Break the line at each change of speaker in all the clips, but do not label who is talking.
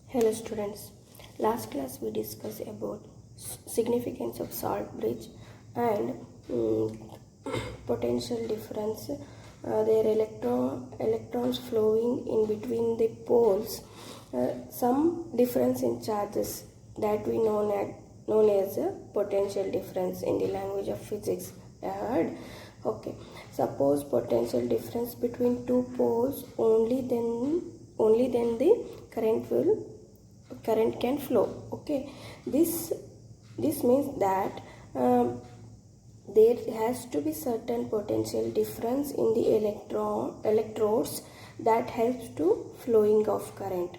Hello students, last class we discussed about significance of salt bridge and potential difference, their electrons flowing in between the poles, some difference in charges that we known as a potential difference in the language of physics. Heard? Okay, suppose potential difference between two poles, only then the current can flow. Okay, this means that there has to be certain potential difference in the electrodes that helps to flowing of current.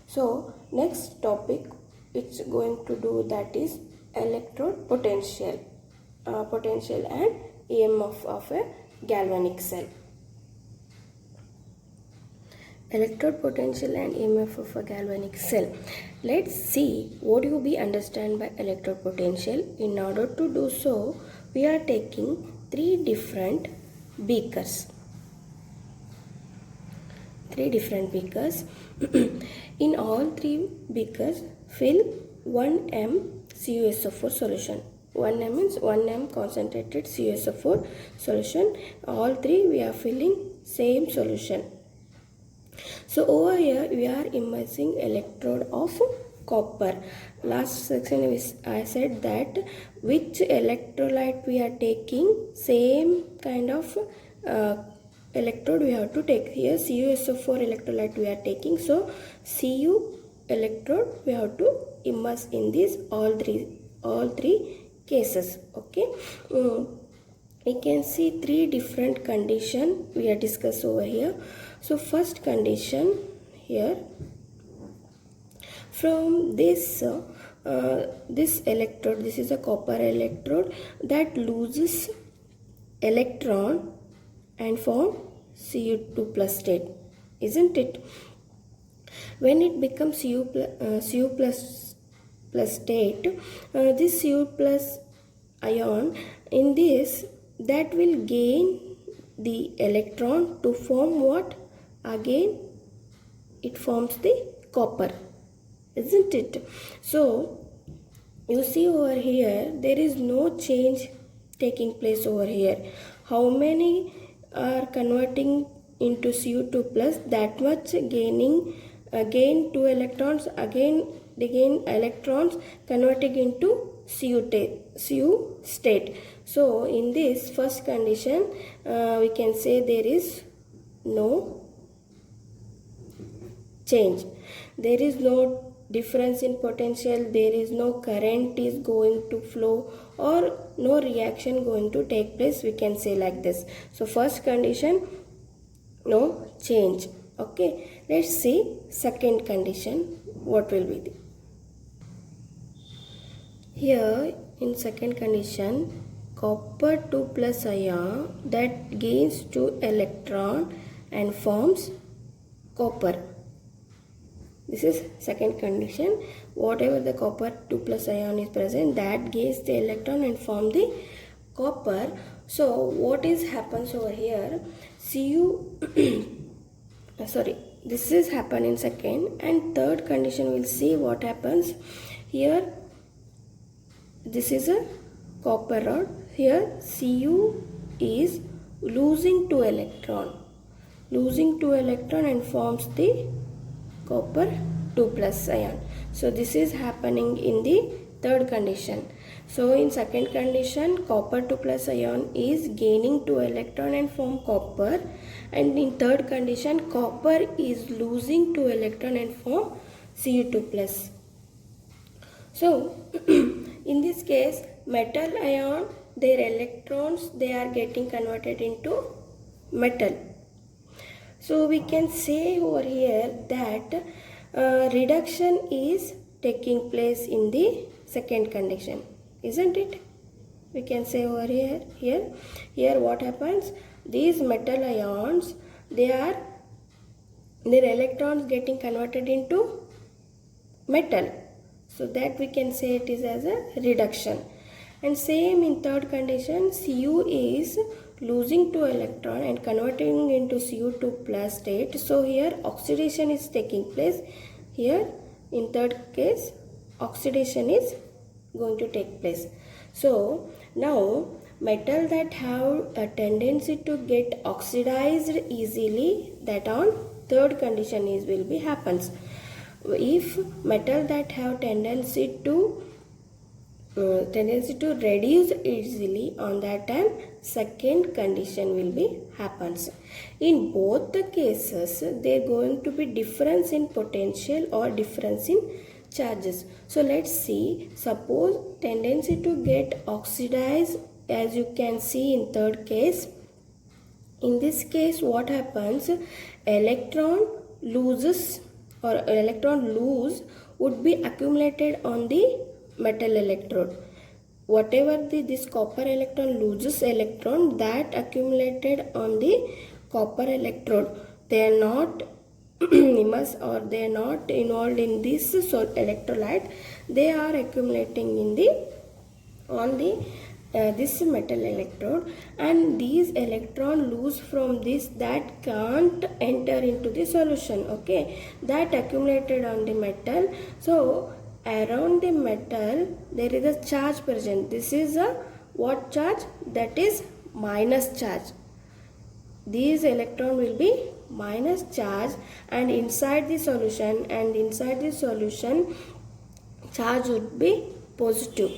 So next topic it's going to do, that is electrode potential and EMF of a galvanic cell. Electrode potential and EMF of a galvanic cell. Let's see what you be understand by electrode potential. In order to do so, we are taking three different beakers. In all three beakers, fill 1 m CuSO4 solution. 1 m means 1 m concentrated CuSO4 solution. All three we are filling same solution. So over here we are immersing electrode of copper. Last section I said that which electrolyte we are taking, same kind of electrode we have to take. Here CuSO4 electrolyte we are taking, so Cu electrode we have to immerse in these all three cases. Okay, we can see three different condition we are discuss over here. So first condition here, from this electrode, this is a copper electrode that loses electron and form Cu2 plus state, isn't it? When it becomes Cu plus state, this Cu plus ion in this, that will gain the electron to form what? Again it forms the copper, isn't it? So you see over here there is no change taking place over here. How many are converting into Cu2 plus, that much gaining, again 2 electrons, again they gain electrons converting into Cu state. So in this first condition we can say there is no change, there is no difference in potential, there is no current is going to flow, or no reaction going to take place, we can say like this. So first condition, no change. Okay, let's see second condition what will be the. Here in second condition, copper 2 plus ion that gains 2 electron and forms copper. This is second condition. Whatever the copper 2 plus ion is present, that gains the electron and form the copper. So what is happens over here? This is happen in second, and third condition we'll see what happens. Here this is a copper rod. Here Cu is losing 2 electron and forms the copper 2 plus ion. So this is happening in the third condition. So in second condition, copper 2 plus ion is gaining 2 electron and form copper, and in third condition copper is losing 2 electron and form Cu2 plus. So in this case, metal ion, their electrons, they are getting converted into metal. So we can say over here that reduction is taking place in the second condition, isn't it? We can say over here what happens, these metal ions, their electrons getting converted into metal, so that we can say it is as a reduction. And same in third condition, Cu is losing 2 electron and converting into Cu2 plus state. So here oxidation is taking place. Here in third case oxidation is going to take place. So now metal that have a tendency to get oxidized easily, that on third condition is will be happens. If metal that have tendency to reduce easily, on that time second condition will be happens. In both the cases there going to be difference in potential or difference in charges. So let's see, suppose tendency to get oxidized, as you can see in third case. In this case what happens, electron loses or electron loose would be accumulated on the metal electrode. Whatever this copper electron loses electron, that accumulated on the copper electrode, they are not immersed or they are not involved in this electrolyte, they are accumulating in the on the this metal electrode, and these electron loose from this, that can't enter into the solution, okay, that accumulated on the metal. So around the metal there is a charge present. This is a what charge? That is minus charge. These electron will be minus charge, and inside the solution charge would be positive.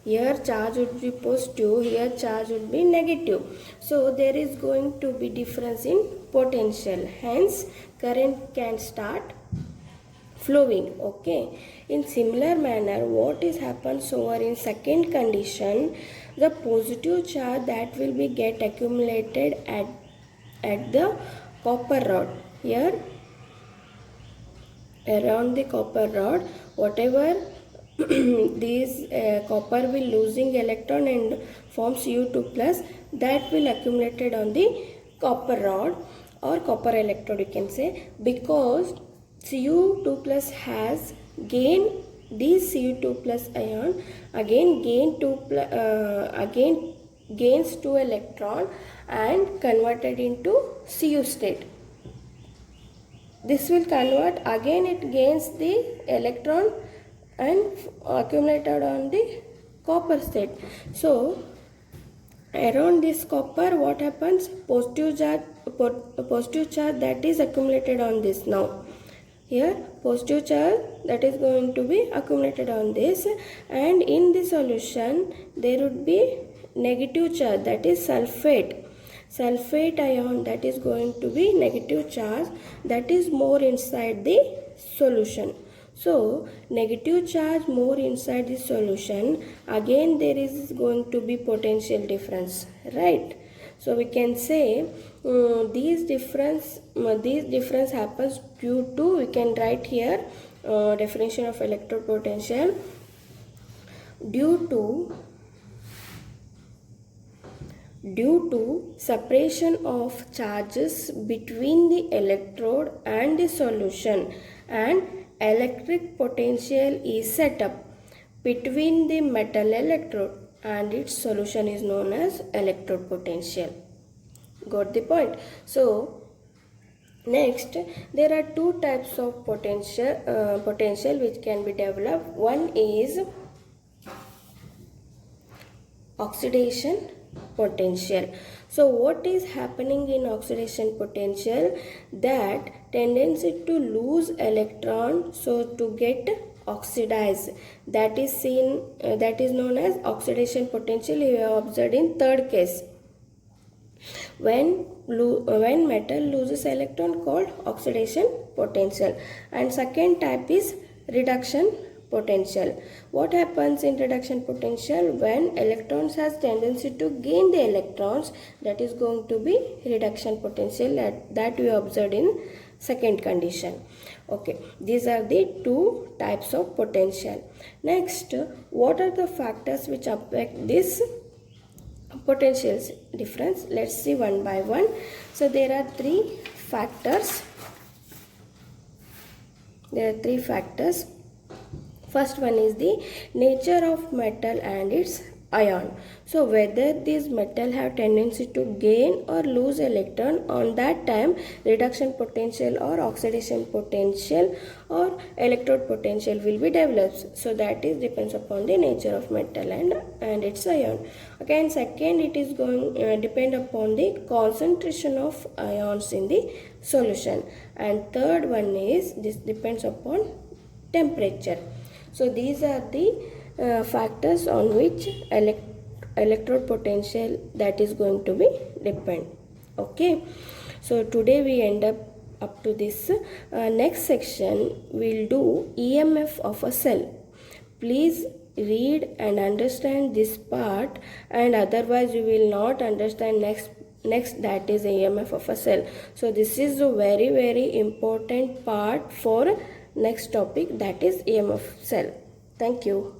Here charge would be positive, here charge would be negative. So there is going to be difference in potential, hence current can start flowing, okay. In similar manner, what is happens over in second condition, the positive charge that will be get accumulated at the copper rod. Here around the copper rod, whatever these copper will losing electron and forms Cu2 plus, that will accumulated on the copper rod or copper electrode, you can say, because Cu2 plus has gained this Cu2 plus ion, again gains 2 electron and converted into Cu state. This will convert, again it gains the electron and accumulated on the copper state. So around this copper what happens, positive charge that is accumulated on this. Now here positive charge that is going to be accumulated on this, and in the solution there would be negative charge, that is sulfate ion, that is going to be negative charge, that is more inside the solution. So negative charge more inside the solution, again there is going to be potential difference, right? So we can say these difference happens due to, we can write here definition of electrode potential, due to separation of charges between the electrode and the solution, and electric potential is set up between the metal electrode and its solution is known as electrode potential. Got the point? So next there are two types of potential which can be developed. One is oxidation potential. So what is happening in oxidation potential, that tendency to lose electron, so to get oxidized, that is seen that is known as oxidation potential. You have observed in third case, when metal loses electron, called oxidation potential. And second type is reduction potential. What happens in reduction potential, when electrons has tendency to gain the electrons, that is going to be reduction potential, that we observed in second condition. Okay, these are the two types of potential. Next, what are the factors which affect this potentials difference? Let's see one by one. So there are three factors. First one is the nature of metal and its ion. So whether these metal have tendency to gain or lose electron, on that time reduction potential or oxidation potential or electrode potential will be developed. So that is depends upon the nature of metal and its ion. Okay, and second, it is going depend upon the concentration of ions in the solution, and third one is this depends upon temperature. So these are the factors on which electrode potential that is going to be depend. Okay, so today we end up to this. Next section we'll do EMF of a cell. Please read and understand this part, and otherwise you will not understand next that is EMF of a cell. So this is a very important part for next topic, that is EMF cell. Thank you.